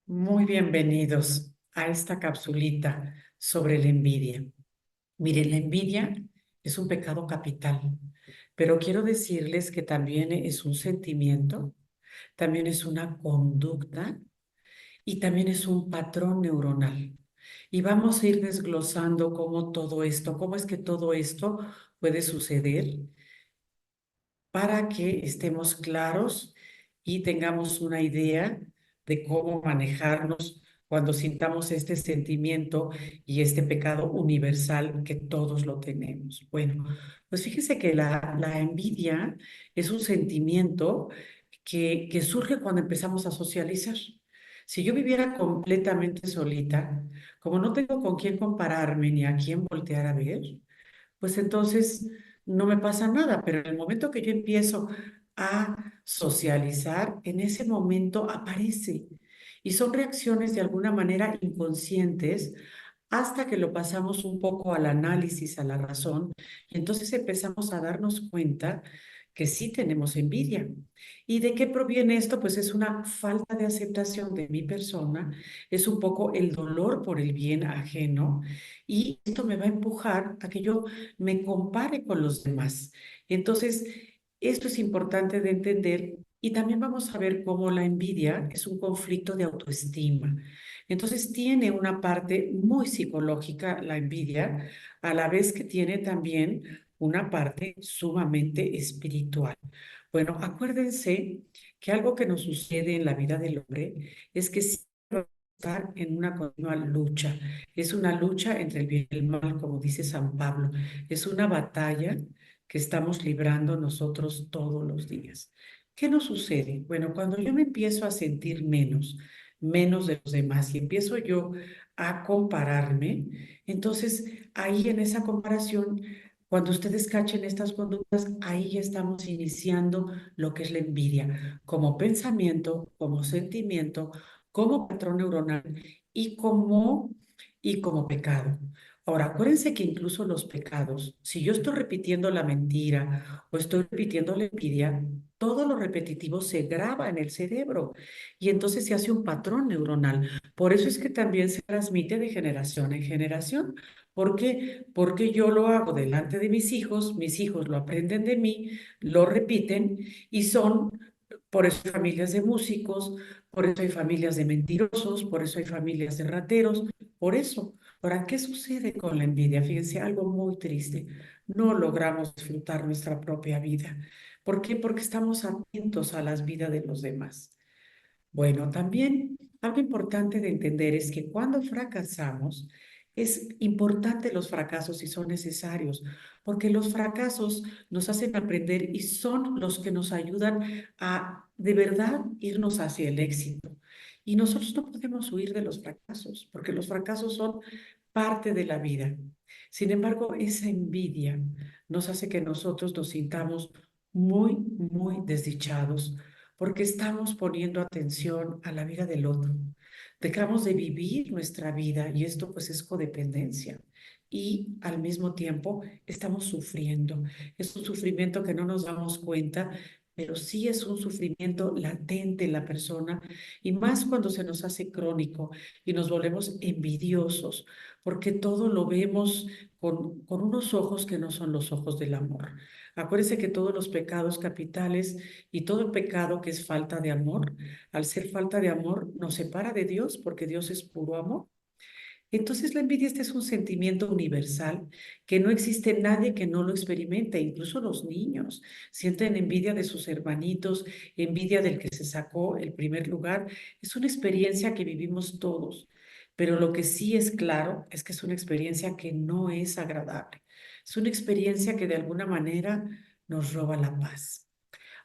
Muy bienvenidos a esta capsulita sobre la envidia. Miren, la envidia es un pecado capital, pero quiero decirles que también es un sentimiento, también es una conducta y también es un patrón neuronal. Y vamos a ir desglosando cómo es que todo esto puede suceder para que estemos claros y tengamos una idea de cómo manejarnos cuando sintamos este sentimiento y este pecado universal que todos lo tenemos. Bueno, pues fíjese que la envidia es un sentimiento que surge cuando empezamos a socializar. Si yo viviera completamente solita, como no tengo con quién compararme ni a quién voltear a ver, pues entonces no me pasa nada, pero en el momento que yo empiezo a socializar, en ese momento aparece. Y son reacciones de alguna manera inconscientes hasta que lo pasamos un poco al análisis, a la razón, y entonces empezamos a darnos cuenta que sí tenemos envidia. ¿Y de qué proviene esto? Pues es una falta de aceptación de mi persona, es un poco el dolor por el bien ajeno, y esto me va a empujar a que yo me compare con los demás. Entonces, esto es importante de entender y también vamos a ver cómo la envidia es un conflicto de autoestima. Entonces, tiene una parte muy psicológica la envidia, a la vez que tiene también una parte sumamente espiritual. Bueno, acuérdense que algo que nos sucede en la vida del hombre es que siempre va a estar en una continua lucha. Es una lucha entre el bien y el mal, como dice San Pablo. Es una batalla que estamos librando nosotros todos los días. ¿Qué nos sucede? Bueno, cuando yo me empiezo a sentir menos de los demás y empiezo yo a compararme, entonces ahí en esa comparación, cuando ustedes cachen estas conductas, ahí ya estamos iniciando lo que es la envidia, como pensamiento, como sentimiento, como patrón neuronal y como pecado. Ahora, acuérdense que incluso los pecados, si yo estoy repitiendo la mentira o estoy repitiendo la envidia, todo lo repetitivo se graba en el cerebro y entonces se hace un patrón neuronal. Por eso es que también se transmite de generación en generación. ¿Por qué? Porque yo lo hago delante de mis hijos lo aprenden de mí, lo repiten y por eso hay familias de músicos, por eso hay familias de mentirosos, por eso hay familias de rateros, por eso. Ahora, ¿qué sucede con la envidia? Fíjense, algo muy triste. No logramos disfrutar nuestra propia vida. ¿Por qué? Porque estamos atentos a las vidas de los demás. Bueno, también algo importante de entender es que cuando fracasamos, es importante los fracasos y son necesarios, porque los fracasos nos hacen aprender y son los que nos ayudan a de verdad irnos hacia el éxito. Y nosotros no podemos huir de los fracasos, porque los fracasos son parte de la vida. Sin embargo, esa envidia nos hace que nosotros nos sintamos muy desdichados porque estamos poniendo atención a la vida del otro. Dejamos de vivir nuestra vida y esto pues es codependencia. Y al mismo tiempo estamos sufriendo. Es un sufrimiento que no nos damos cuenta, pero sí es un sufrimiento latente en la persona y más cuando se nos hace crónico y nos volvemos envidiosos, porque todo lo vemos con unos ojos que no son los ojos del amor. Acuérdense que todos los pecados capitales y todo el pecado que es falta de amor, al ser falta de amor, nos separa de Dios porque Dios es puro amor. Entonces la envidia este es un sentimiento universal que no existe nadie que no lo experimente, incluso los niños sienten envidia de sus hermanitos, envidia del que se sacó el primer lugar. Es una experiencia que vivimos todos, pero lo que sí es claro es que es una experiencia que no es agradable. Es una experiencia que de alguna manera nos roba la paz.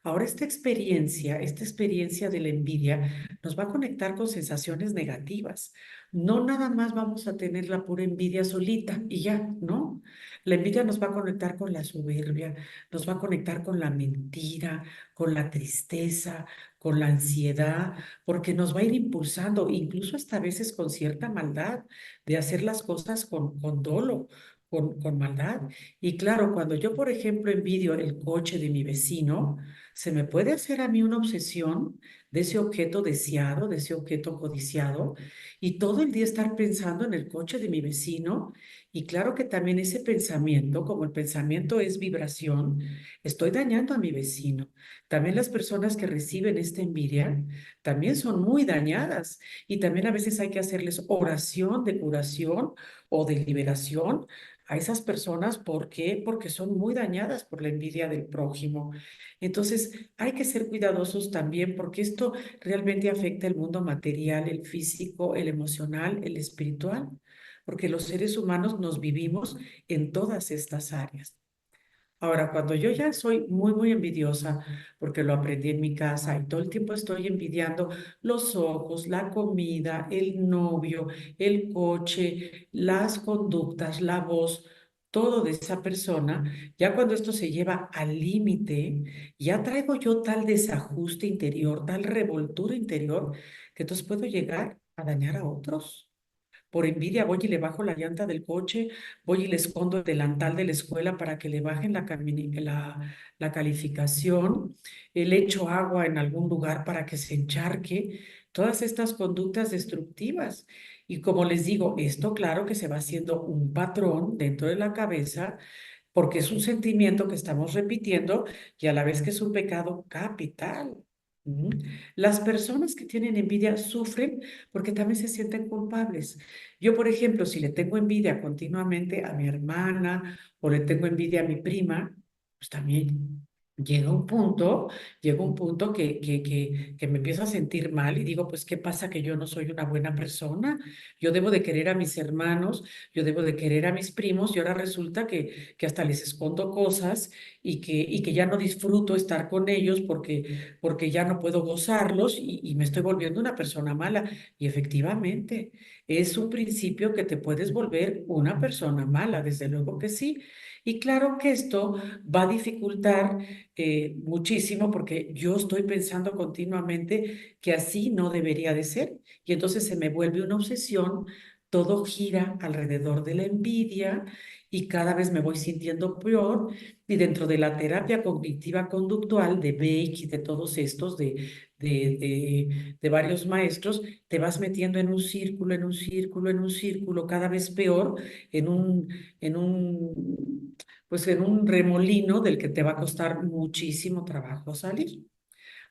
Ahora, esta experiencia de la envidia, nos va a conectar con sensaciones negativas. No nada más vamos a tener la pura envidia solita y ya, ¿no? La envidia nos va a conectar con la soberbia, nos va a conectar con la mentira, con la tristeza, con la ansiedad, porque nos va a ir impulsando, incluso hasta a veces con cierta maldad, de hacer las cosas con dolo. Con maldad. Y claro, cuando yo, por ejemplo, envidio el coche de mi vecino, se me puede hacer a mí una obsesión de ese objeto deseado, de ese objeto codiciado, y todo el día estar pensando en el coche de mi vecino. Y claro que también ese pensamiento, como el pensamiento es vibración, estoy dañando a mi vecino. También las personas que reciben esta envidia también son muy dañadas, y también a veces hay que hacerles oración de curación o de liberación a esas personas. ¿Por qué? Porque son muy dañadas por la envidia del prójimo. Entonces, hay que ser cuidadosos también porque esto realmente afecta el mundo material, el físico, el emocional, el espiritual, porque los seres humanos nos vivimos en todas estas áreas. Ahora, cuando yo ya soy muy, muy envidiosa, porque lo aprendí en mi casa y todo el tiempo estoy envidiando los ojos, la comida, el novio, el coche, las conductas, la voz, todo de esa persona, ya cuando esto se lleva al límite, ya traigo yo tal desajuste interior, tal revoltura interior, que entonces puedo llegar a dañar a otros. Por envidia voy y le bajo la llanta del coche, voy y le escondo el delantal de la escuela para que le bajen la calificación, le echo agua en algún lugar para que se encharque, todas estas conductas destructivas. Y como les digo, esto claro que se va haciendo un patrón dentro de la cabeza porque es un sentimiento que estamos repitiendo y a la vez que es un pecado capital. ¿Mm? Las personas que tienen envidia sufren porque también se sienten culpables. Yo, por ejemplo, si le tengo envidia continuamente a mi hermana o le tengo envidia a mi prima, pues también llega un punto, llega un punto que me empiezo a sentir mal y digo, pues, ¿qué pasa que yo no soy una buena persona? Yo debo de querer a mis hermanos, yo debo de querer a mis primos y ahora resulta que hasta les escondo cosas y que ya no disfruto estar con ellos porque ya no puedo gozarlos y me estoy volviendo una persona mala. Y efectivamente, es un principio que te puedes volver una persona mala, desde luego que sí. Y claro que esto va a dificultar muchísimo porque yo estoy pensando continuamente que así no debería de ser. Y entonces se me vuelve una obsesión, todo gira alrededor de la envidia y cada vez me voy sintiendo peor. Y dentro de la terapia cognitiva conductual de Beck y de todos estos, de varios maestros, te vas metiendo en un círculo, en un círculo, en un círculo, cada vez peor, en pues en un remolino del que te va a costar muchísimo trabajo salir.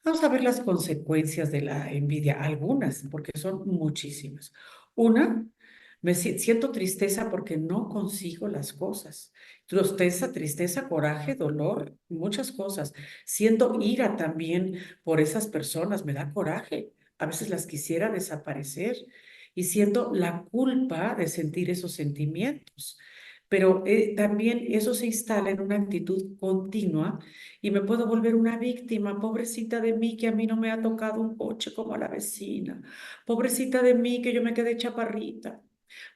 Vamos a ver las consecuencias de la envidia, algunas, porque son muchísimas. Una, siento tristeza porque no consigo las cosas. Tristeza, tristeza, coraje, dolor, muchas cosas. Siento ira también por esas personas, me da coraje. A veces las quisiera desaparecer y siento la culpa de sentir esos sentimientos. Pero también eso se instala en una actitud continua y me puedo volver una víctima. Pobrecita de mí que a mí no me ha tocado un coche como a la vecina. Pobrecita de mí que yo me quedé chaparrita.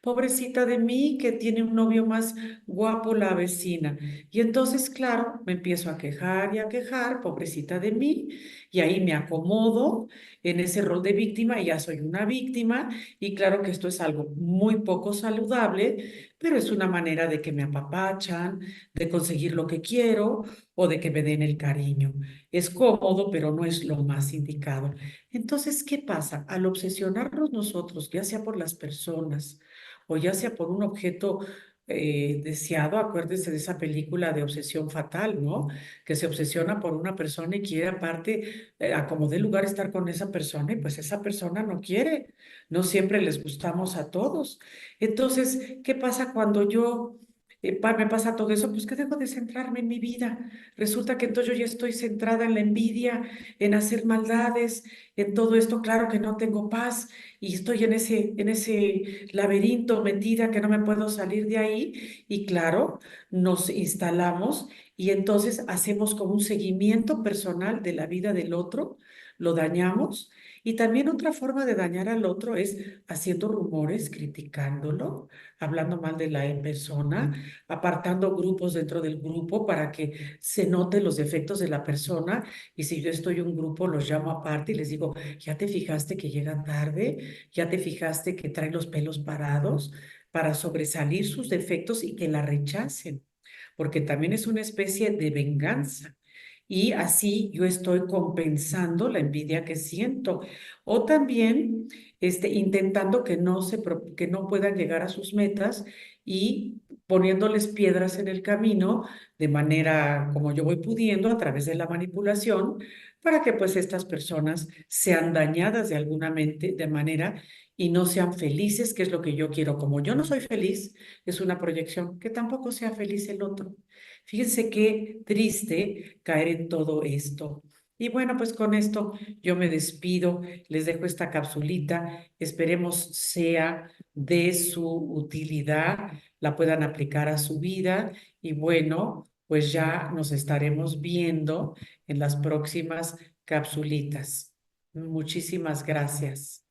Pobrecita de mí que tiene un novio más guapo la vecina. Y entonces, claro, me empiezo a quejar y a quejar, pobrecita de mí, y ahí me acomodo en ese rol de víctima y ya soy una víctima. Y claro que esto es algo muy poco saludable, pero es una manera de que me apapachan, de conseguir lo que quiero o de que me den el cariño. Es cómodo, pero no es lo más indicado. Entonces, ¿qué pasa? Al obsesionarnos nosotros, ya sea por las personas o ya sea por un objeto deseado, acuérdense de esa película de Obsesión Fatal, ¿no? Que se obsesiona por una persona y quiere aparte, a como dé lugar estar con esa persona y pues esa persona no quiere. No siempre les gustamos a todos. Entonces, ¿qué pasa cuando yo me pasa todo eso? Pues que dejo de centrarme en mi vida. Resulta que entonces yo ya estoy centrada en la envidia, en hacer maldades, en todo esto. Claro que no tengo paz y estoy en ese laberinto metida que no me puedo salir de ahí. Y claro, nos instalamos y entonces hacemos como un seguimiento personal de la vida del otro, lo dañamos. Y también otra forma de dañar al otro es haciendo rumores, criticándolo, hablando mal de la persona, apartando grupos dentro del grupo para que se noten los defectos de la persona. Y si yo estoy en un grupo, los llamo aparte y les digo, ¿ya te fijaste que llegan tarde? ¿Ya te fijaste que traen los pelos parados? Para sobresalir sus defectos y que la rechacen, porque también es una especie de venganza. y así yo estoy compensando la envidia que siento. O también intentando que no puedan llegar a sus metas y poniéndoles piedras en el camino de manera como yo voy pudiendo a través de la manipulación para que pues estas personas sean dañadas de de manera y no sean felices, que es lo que yo quiero. Como yo no soy feliz, es una proyección que tampoco sea feliz el otro. Fíjense qué triste caer en todo esto. Y bueno, pues con esto yo me despido, les dejo esta capsulita, esperemos sea de su utilidad, la puedan aplicar a su vida y bueno, pues ya nos estaremos viendo en las próximas capsulitas. Muchísimas gracias.